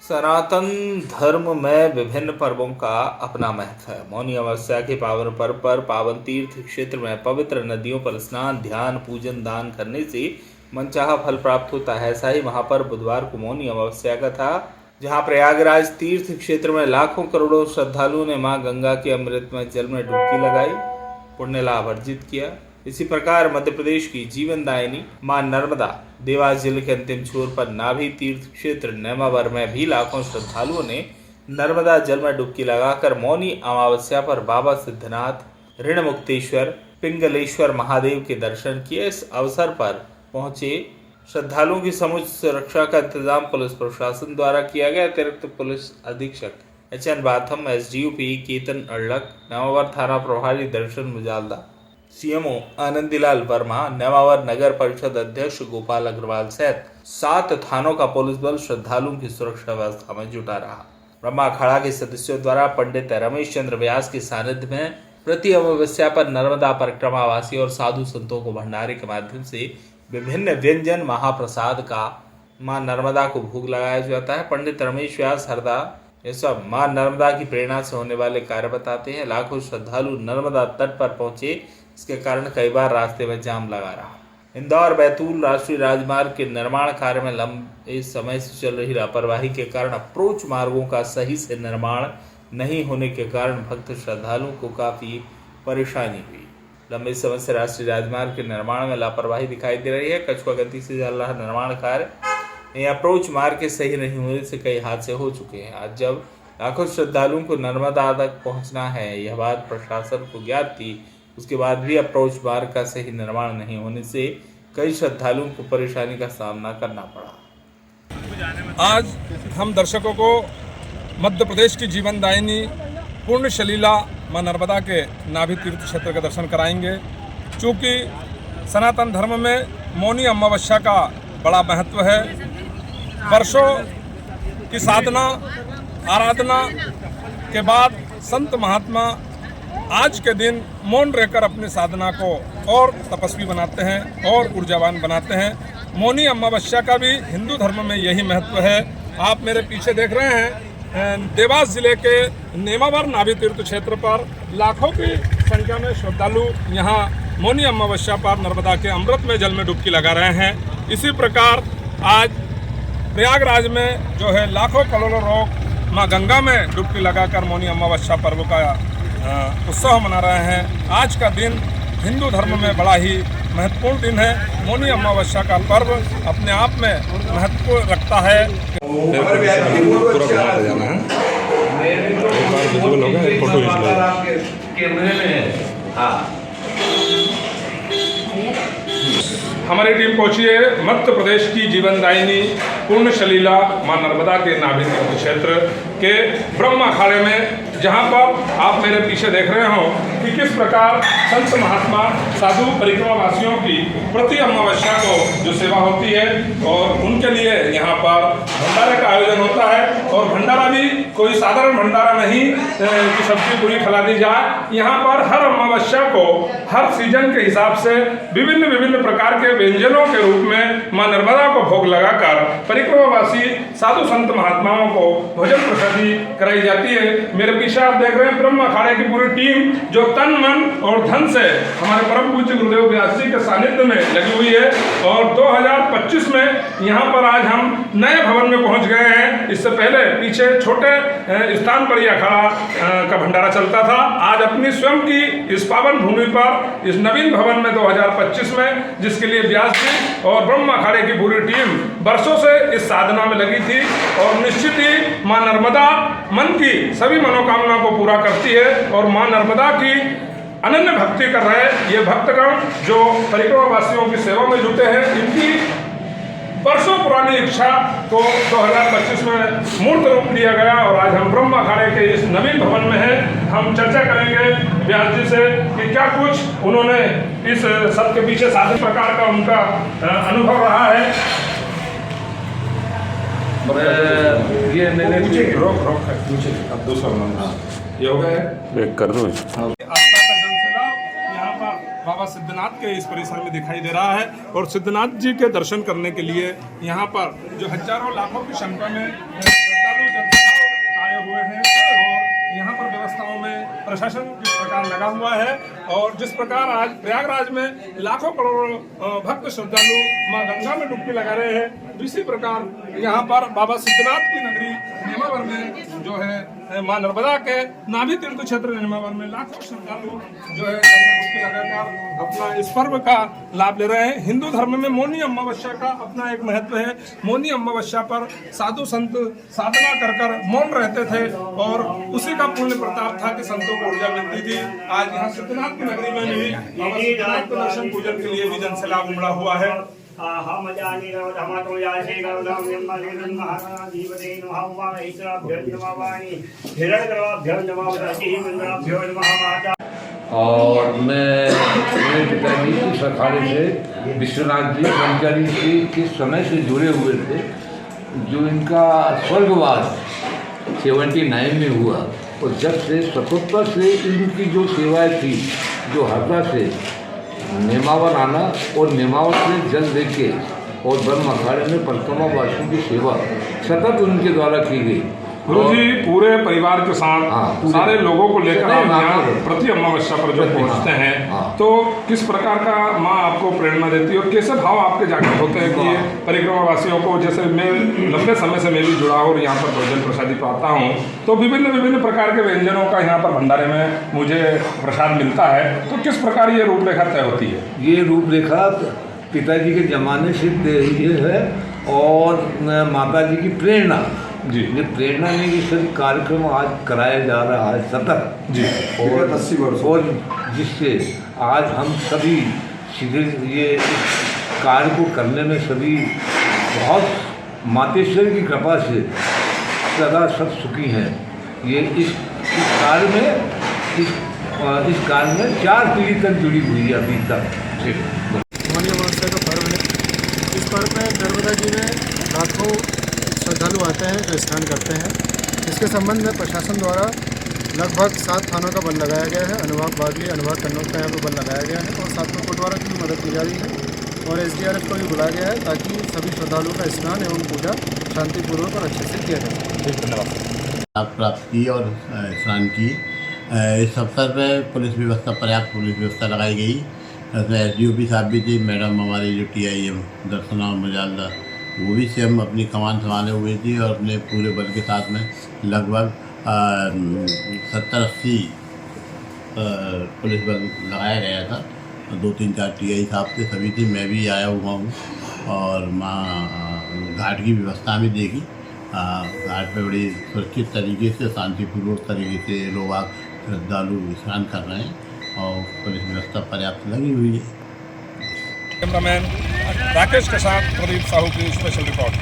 सनातन धर्म में विभिन्न पर्वों का अपना महत्व है। मौनी अमावस्या के पावन पर्व पर पावन तीर्थ क्षेत्र में पवित्र नदियों पर स्नान, ध्यान, पूजन, दान करने से मनचाहा फल प्राप्त होता है। ऐसा ही महापर्व बुधवार को मौनी अमावस्या का था, जहां प्रयागराज तीर्थ क्षेत्र में लाखों करोड़ों श्रद्धालुओं ने मां गंगा के अमृतमय जल में डुबकी लगाई, पुण्य लाभ अर्जित किया। इसी प्रकार मध्य प्रदेश की जीवनदायिनी मां नर्मदा देवास जिले के अंतिम छोर पर नाभि तीर्थ क्षेत्र नेमावर में भी लाखों श्रद्धालुओं ने नर्मदा जल में डुबकी लगाकर मौनी अमावस्या पर बाबा सिद्धनाथ, ऋणमुक्तेश्वर, पिंगलेश्वर महादेव के दर्शन किए। इस अवसर पर पहुंचे श्रद्धालुओं की समुचित सुरक्षा का इंतजाम पुलिस प्रशासन द्वारा किया गया। अतिरिक्त पुलिस अधीक्षक HN बाथम, SDO केतन अड़लक, नेमावर थाना प्रभारी दर्शन मुजालदा, CMO आनंदीलाल वर्मा, नेमावर नगर परिषद अध्यक्ष गोपाल अग्रवाल सहित 7 थानों का पुलिस बल श्रद्धालुओं की सुरक्षा व्यवस्था में जुटा रहा। ब्रह्मा अखाड़ा के सदस्यों द्वारा पंडित रमेश चंद्र व्यास के सानिध्य में प्रति अमावस्या पर नर्मदा परिक्रमा वासी और साधु संतों को भंडारे के माध्यम से विभिन्न व्यंजन महाप्रसाद का मां नर्मदा को भोग लगाया जाता है। पंडित रमेश व्यास हरदा ये सब मां नर्मदा की प्रेरणा से होने वाले कार्य बताते हैं। लाखों श्रद्धालु नर्मदा तट पर पहुंचे, इसके कारण कई बार रास्ते में जाम लगा रहा। इंदौर बैतूल राष्ट्रीय राजमार्ग के निर्माण कार्य में लंबे समय से चल रही लापरवाही के कारण अप्रोच मार्गों का सही से निर्माण नहीं होने के कारण भक्त श्रद्धालुओं को काफी परेशानी हुई। लंबे समय से राष्ट्रीय राजमार्ग के निर्माण में लापरवाही दिखाई दे रही है। कछुआ गति से चल रहा निर्माण कार्य अप्रोच मार्ग के सही नहीं होने से कई हादसे हो चुके हैं। आज जब लाखों श्रद्धालुओं को नर्मदा तक पहुंचना है, यह बात प्रशासन को ज्ञात थी, उसके बाद भी अप्रोच मार्ग का सही निर्माण नहीं होने से कई श्रद्धालुओं को परेशानी का सामना करना पड़ा। आज हम दर्शकों को मध्य प्रदेश की जीवनदायिनी पूर्ण शलीला मां नर्मदा के नाभि तीर्थ क्षेत्र का दर्शन कराएंगे। चूँकि सनातन धर्म में मौनी अमावस्या का बड़ा महत्व है। वर्षों की साधना आराधना के बाद संत महात्मा आज के दिन मौन रहकर अपनी साधना को और तपस्वी बनाते हैं और ऊर्जावान बनाते हैं। मौनी अमावस्या का भी हिंदू धर्म में यही महत्व है। आप मेरे पीछे देख रहे हैं, देवास जिले के नेमावर नाभि तीर्थ क्षेत्र पर लाखों की संख्या में श्रद्धालु यहाँ मौनी अमावस्या पर नर्मदा के अमृत में जल में डुबकी लगा रहे हैं। इसी प्रकार आज प्रयागराज में जो है लाखों करोड़ों लोग माँ गंगा में डुबकी लगाकर मौनी अमावस्या पर्व का उत्सव मना रहे हैं। आज का दिन हिंदू धर्म में बड़ा ही महत्वपूर्ण दिन है। मौनी अमावस्या का पर्व अपने आप में महत्व रखता है। हमारी टीम पहुंची है मध्य प्रदेश की जीवनदायिनी पूर्ण शलीला मां नर्मदा के नाभि तीर्थ क्षेत्र के ब्रह्म अखाड़े में, जहां पर आप मेरे पीछे देख रहे हो कि किस प्रकार संत महात्मा साधु परिक्रमा वासियों की प्रति अमावस्या को जो सेवा होती है और उनके लिए यहाँ पर भंडारे का आयोजन होता है। और भंडारा भी कोई साधारण भंडारा नहीं कि सब्जी पूरी खिला दी जाए। यहाँ पर हर अमावस्या को हर सीजन के हिसाब से विभिन्न प्रकार के व्यंजनों के रूप में मां नर्मदा को भोग लगाकर परिक्रमावासी साधु संत महात्माओं को भोजन प्रसादी कराई जाती है। मेरे पीछे आप देख रहे हैं ब्रह्म अखाड़े की पूरी टीम जो तन मन और धन से हमारे परम पूज्य गुरुदेव व्यास जी के सानिध्य में लगी हुई है। और 2025 में यहाँ पर आज हम नए भवन में पहुँच गए हैं। इससे पहले पीछे छोटे स्थान पर यह अखाड़ा का भंडारा चलता था। आज अपनी स्वयं की इस पावन भूमि पर इस नवीन भवन में 2025 में, जिसके लिए व्यास जी और ब्रह्म अखाड़े की पूरी टीम वर्षों से इस साधना में लगी थी। और निश्चित ही मां नर्मदा मन की सभी मनोकामना को पूरा करती है। और मां नर्मदा की अनन्य भक्ति कर रहे ये भक्तगण जो परिक्रमा वासियों की सेवा में जुटे हैं, इनकी वर्षों पुरानी इच्छा को 2025 में मूर्त रूप दिया गया। और आज हम ब्रह्म अखाड़े के इस नवीन भवन में हैं। हम चर्चा करेंगे व्यास जी से कि क्या कुछ उन्होंने इस सब के पीछे साधन प्रकार का उनका अनुभव रहा है। ये रोक अब दूसरा ये हो गया कर दो। बाबा सिद्धनाथ के इस परिसर में दिखाई दे रहा है। और सिद्धनाथ जी के दर्शन करने के लिए यहाँ पर जो हजारों लाखों की संख्या में श्रद्धालु जनसैलाब आए हुए हैं और यहाँ पर व्यवस्थाओं में प्रशासन किस प्रकार लगा हुआ है और जिस प्रकार आज प्रयागराज में लाखों करोड़ों भक्त श्रद्धालु मां गंगा में डुबकी लगा रहे हैं, इसी प्रकार यहाँ पर बाबा सिद्धनाथ की नगरी नेमावर में जो है मां नर्मदा के नाभि तीर्थ क्षेत्र नेमावर में लाखों श्रद्धालु जो है गंगा डुबकी लगाकर अपना इस पर्व का लाभ ले रहे हैं। हिंदू धर्म में मौनी अमावस्या का अपना एक महत्व है। मौनी अमावस्या पर साधु संत साधना कर कर मौन रहते थे और उसी का पुण्य प्रताप था कि संतों को ऊर्जा मिलती थी। आज यहाँ सिद्धनाथ की नगरी में भी बाबा सिद्धनाथ के दर्शन पूजन के लिए भी जनसैलाब उमड़ा हुआ है। और मैं मेरे पिताजी इस अखाड़े से विश्वनाथ जी ब्रह्मचारी जी किस समय से जुड़े हुए थे, जो इनका स्वर्गवास 79 में हुआ और जब से स्वतंत्रता से इनकी जो सेवाएं थी, जो हरदा से नेमावर आना और नेमावर से जल लेके और ब्रह्म अखाड़े में परिक्रमा वासियों की सेवा सतत उनके द्वारा की गई। गुरु जी पूरे परिवार के साथ सारे लोगों को लेकर आप यहाँ प्रति अमावस्या पर जो पहुँचते हैं, तो किस प्रकार का माँ आपको प्रेरणा देती है और कैसे भाव आपके जागृत होते हैं कि ये परिक्रमा वासियों को, जैसे मैं लंबे समय से मैं भी जुड़ा हूँ और यहाँ पर भोजन प्रसादी पाता हूँ, तो विभिन्न प्रकार के व्यंजनों का यहाँ पर भंडारे में मुझे प्रसाद मिलता है, तो किस प्रकार ये रूपरेखा तय होती है? ये रूपरेखा पिताजी के ज़माने से ये है और माता जी की प्रेरणा जी, ये प्रेरणा में ये सभी कार्यक्रम आज कराया जा रहा है सतत जी, और 80 वर्ष और जिससे आज हम सभी सीधे ये कार्य को करने में सभी बहुत मातेश्वर की कृपा से सदा सब सुखी हैं। ये इस कार्य में इस कार्य में 4 पीढ़ी तक जुड़ी हुई है अभी तक। मौनी अमावस्या का पर्व है। इस पर्व में नर्मदा जी में लाखों श्रद्धालु आते हैं जो स्नान करते हैं। इसके संबंध में प्रशासन द्वारा लगभग 7 थानों का बल लगाया गया है। अनुभाग बागली, अनुभाग कन्नौज का यहाँ पर बल लगाया गया है और साथ में कोटवारा की भी मदद की जा रही है और SDRF को भी बुलाया गया है ताकि सभी श्रद्धालुओं का स्नान एवं पूजा शांतिपूर्वक और अच्छे से किया जा सके। धन्यवाद। प्राप्त की और स्नान की। इस अवसर पर पुलिस व्यवस्था, पर्याप्त पुलिस व्यवस्था लगाई गई। इसमें SDOP साहब भी थे, मैडम हमारी जो TIM दर्शना मजालदा, वो भी सेम अपनी कमान संभाले हुए थी और अपने पूरे बल के साथ में लगभग 70-80 पुलिस बल लगाया गया था। 2-3-4 TI साहब थे, सभी थे, मैं भी आया हुआ हूँ और माँ घाट की व्यवस्था भी देखी। घाट पे बड़ी सुरक्षित तरीके से, शांतिपूर्वक तरीके से लोग श्रद्धालु स्नान कर रहे हैं और पुलिस व्यवस्था पर्याप्त लगी हुई है। कैमरामैन राकेश के साथ प्रदीप साहू की स्पेशल रिपोर्ट।